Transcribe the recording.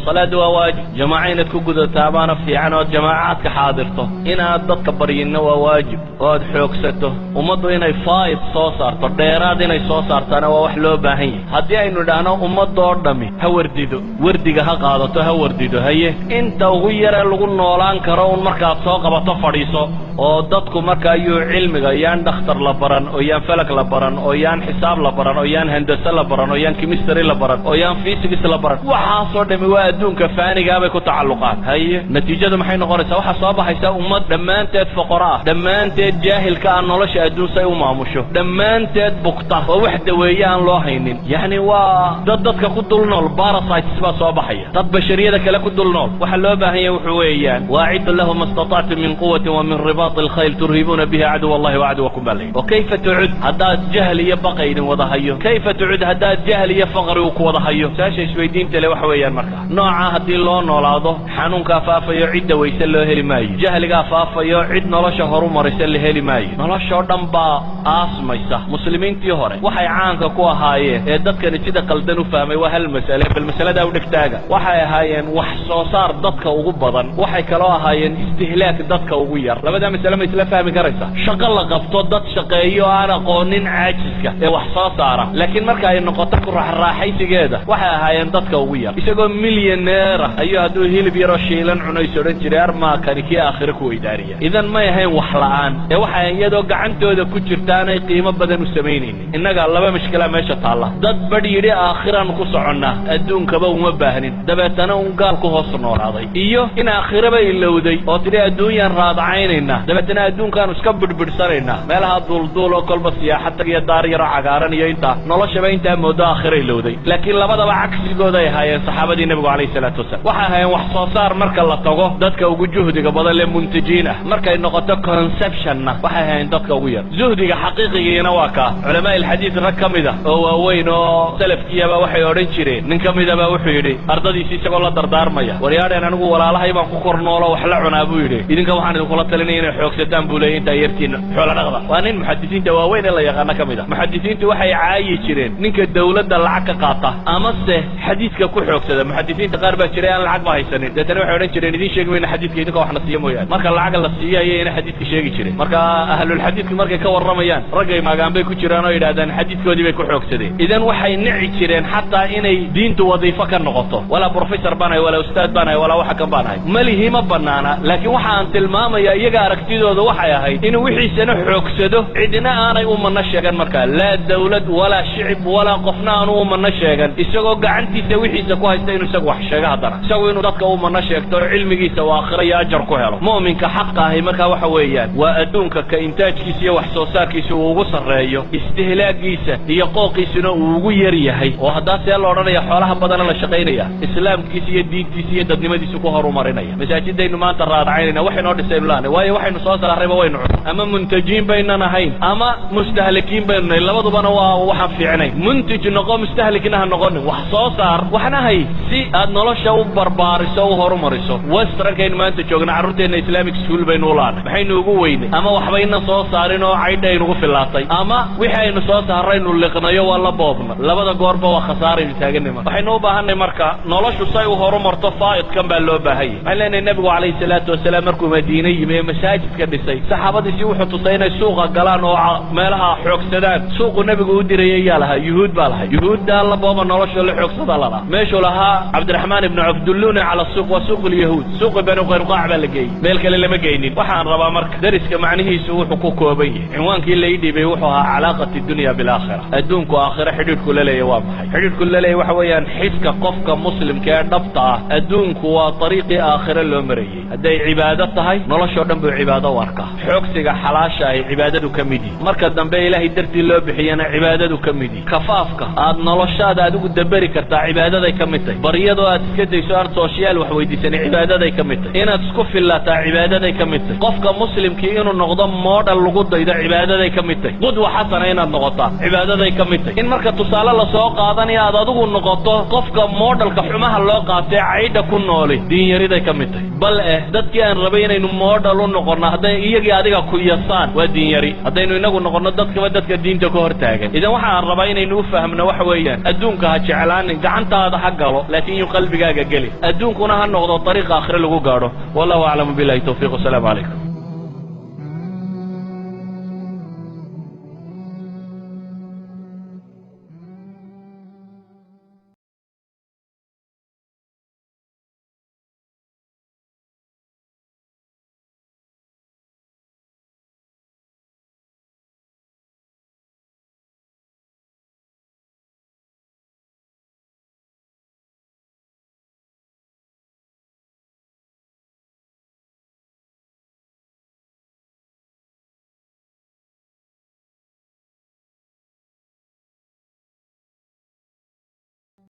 salaadu waa waajib jamaaca inaad ku gudataa baana fiican oo jamaacaadka xaadirto inaad dadka baryinna waa waajib oo aad xoogsato ummaddu inay faa'id soo saarto dheeraad inay soo saartaana waa wax loo baahan yahay haddii aynu idhaahno ummadoo dhammi ha wardido wardiga ha qaadato ha wardido haye inta ugu yaree lagu noolaan karo un markaad soo qabato fadhiiso oo dadku marka ayuu cilmiga yaan dhakhtar la baran oo yaan falag la baran oo yaan xisaab la baran oo yaan handasa la baran oo yaan chemistry la baran oo yaan physics la baran waxaasoo dhami waa adduunka faanigaa bay ku tacalluqaan haye natiijadu maxay noqonaysaa waxaa soo baxaysa ummad dhammaanteed foqora ah dhammaanteed jaahilka aan nolosha adduun say u maamusho dhammaanteed bugta oo wax daweeye aan loo haynin yacni waa dadka ku dul nool parasites baa soo baxaya dad bashariyada kale ku dul nool waxa loo baahan yahay wuxuu weeyaan waaciddu lahum ma istatactum min quwatin wa min ribaati alkhayl turhibuuna bihi caduwa allahi wa caduwakum baa layidhi wakayfa tucud haddaad jahl iyo baqa idin wada hayo kayfa tucud haddaad jahl iyo faqri uu ku wada hayo saasha isweydiinta le waxa weeyaan marka nooca haddii loo noolaado xanuunkaa faafayo cidda wayse loo heli maayo jahligaa faafayo cid nolosha horu maraysa la heli maayo noloshoo dhan baa aasmaysa muslimiintii hore waxay caanka ku ahaayeen ee dadkani sida qaldan u fahmay waa hal mas'ale bal mas'aladaa u dhegtaaga waxay ahaayeen wax soo saar dadka ugu badan waxay kaloo ahaayeen istihlaak dadka ugu yar labada mas'ale ma isla fahmi karaysa shaqo la qabto dad shaqeeyo aan aqoonin caajiska ee wax soo saara laakiin marka ay noqoto ku raaxaysigeeda waxay ahaayeen dadka ugu yar isagoo milyaneera ayuu hadduu hilib yaroo shiilan cunayso odhan jiray armaakani kii aakhire ku weydaariya idan may ahayn wax la'aan ee waxay iyadoo gacantooda ku jirtaanay qiimo badan u samaynaynin innaga laba mishkila meesha taalla dad badh yidhi aakhiraan ku soconnaa adduunkaba uma baahnin dabeetana un gaal ku hoos noolaaday iyo in aakhiraba ilowday oo tidhi adduunyaan raadacaynaynaa dabeetana adduunkaanu iska bidhbidhsanaynaa meelaha duulduul oo kolba siyaaxad tag iyo daar yaroo cagaaran iyo intaa noloshaba intaa moodo aakhira ilowday laakiin labadaba cagsigooda ay ahaayeen saxaabadii nebigu calayhi salaatu wasalaam waxay ahaayeen wax soo saar marka la tago dadka ugu juhdiga badan lee muntajiin ah markay noqoto conceptionna waxay ahaayeen dadka ugu yar zuhdiga xaqiiqigiina waa kaa culamaa ilxadiid rag ka mid ah oo waaweyn oo salafkiyaba waxay odhan jireen nin ka midaba wuxuu yidhi ardadiisi isagoo la dardaarmaya waryaadheen anigu walaalahay baan ku kor noolo wax la cunaa buu yidhi idinka waxaan idinkula talinaya inay xoogsataan buu leeyay intaa yartiina xoola dhaqda waa nin muxadisiinta waaweyn ee la yaqaano ka mid ah muxadisiintu waxay caayi jireen ninka dawladda lacag ka qaata amase xadiidka ku xoogsada muxadisiinta qaar baa jiray aan lacag ba haysanin deetana waxay odhan jireen idiin sheegi mayna xadiidka idinka waxna siiya mooyaane marka lacag la siiyo ayayna xadiidka sheegi jireen marka ahlulxadiidku markay ka warramayaan raggay maagaan bay ku jiraan oo yidhahdaan xadiidkoodii bay ku xoogsadeen idan waxay nici jireen xataa inay diintu wadiifo ka noqoto walaa professor baan ahay walaa ustaad baan ahay walaa waxa kan baan ahay malihi ma banaana laakiin waxa aan tilmaamaya iyaga aragtidooda waxay ahayd inuu wixiisana xoogsado cidina aanay u manno sheegan markaa laa dawlad walaa shicib walaa qofna aanu u manno sheegan isagoo gacantiisa wixiisa ku haysta inuu isagu wax sheego haddana isagu inuu dadka u manno sheegto oo cilmigiisa uu aakhiro iyo ajar ku helo mu'minka xaqa ahi markaa waxa weeyaan waa adduunka ka intaajkiisa iyo wax soo saarkiisa uu ugu sarreeyo istihlaagiisa iyo qooqiisuna uu ugu yar yahay oo haddaa see la odhanaya xoolaha badana la shaqaynaya islaamkiisa iyo diintiisa iyo dadnimadiisa ku horumarinaya masaajidaynu maanta raadacaynayna waxaynoo dhisaynu lahanay waayo waxaynu soo saarrayba waynu cun ama muntajiin baynan ahayn ama mustahlikiin baynu nahay labadubana waa waxaan fiicnayn muntij noqo mustahlikna ha noqonin wax soo saar waxna hay si aad nolosha u barbaariso u horumariso westrankayn maanta joogna carruurteenna islamic school baynu u lahanay maxaynu ugu weynay ama waxbayna soo saarin oo caydha aynugu fillaatay ama wixii aynu soo saarraynu liqnayo waa la boobna labada goorba waa khasaaraynu taaganay marka waxaynu u baahanay marka noloshu say u horumarto faa'idkan baa loo baahanyay waxaan leenahay nebigu calayhi salaatu wasalaam markuu madiine yimi ee masaajidka dhisay saxaabadiisii wuxuu tusay inay suuqa galaan oo meelaha xoogsadaan suuqu nebigu u dirayay yaa lahaa yuhuud baa lahay yuhuuddaa la booba nolosha la xoogsada lalaha meeshuu lahaa cabdiraxmaan ibnu cawf dulluuna cala suuq waa suuq lyahuud suuqi banu qaynuqaac baa la geeyey meel kale lama geynin waxaan rabaa marka dariska macnihiisu wuxuu ku kooban yahay cinwaankii la ii dhiibay wuxuu ahaa calaaqati dunya bilaakhira adduunku aakhira xidhiidhku la leeya waa maxay xidhiidhku la leeya waxa weeyaan xiska qofka muslimka ee dhabta ah adduunku waa ariiqii aakhire loo marayey hadday cibaado tahay noloshoo dhan buu cibaado u arkaa xoogsiga xalaasha ahi cibaadadu ka mid yihi marka dambe ilaahay dartii loo bixiyana cibaadadu ka mid yihi kafaafka aad noloshaada adigu daberi kartaa cibaadaday ka mid tahay baryadoo aad iska dayso aan sooshiyaal wax weydiisanin cibaadaday ka mid tahay inaad isku fillataa cibaadaday ka mid tahay qofka muslimkii inuu noqdo moodhal lagu daydo cibaadaday ka mid tahay qudwa xasana inaad noqotaa cibaadaday ka mid tahay in marka tusaale lasoo qaadanayo aad adigu noqoto qofka moodhalka xumaha loo qaatee caydha ku nooli diinyariday ka mid tahay bal dadkii aan rabay inaynu moodhal u noqonno hadday iyagii adiga ku yasaan waa diin yari haddaynu inagu noqonno dadkaba dadka diinta ka hor taagan idan waxaan rabaa inaynu u fahmno waxa weeyaan adduunka ha jeclaanin gacantaada ha galo laakiin yuu qalbigaaga geli adduunkuna ha noqdo dariiqa aakhire lagu gaadho wallahu aclamu billahi tawfiiq wasalaamu calaykum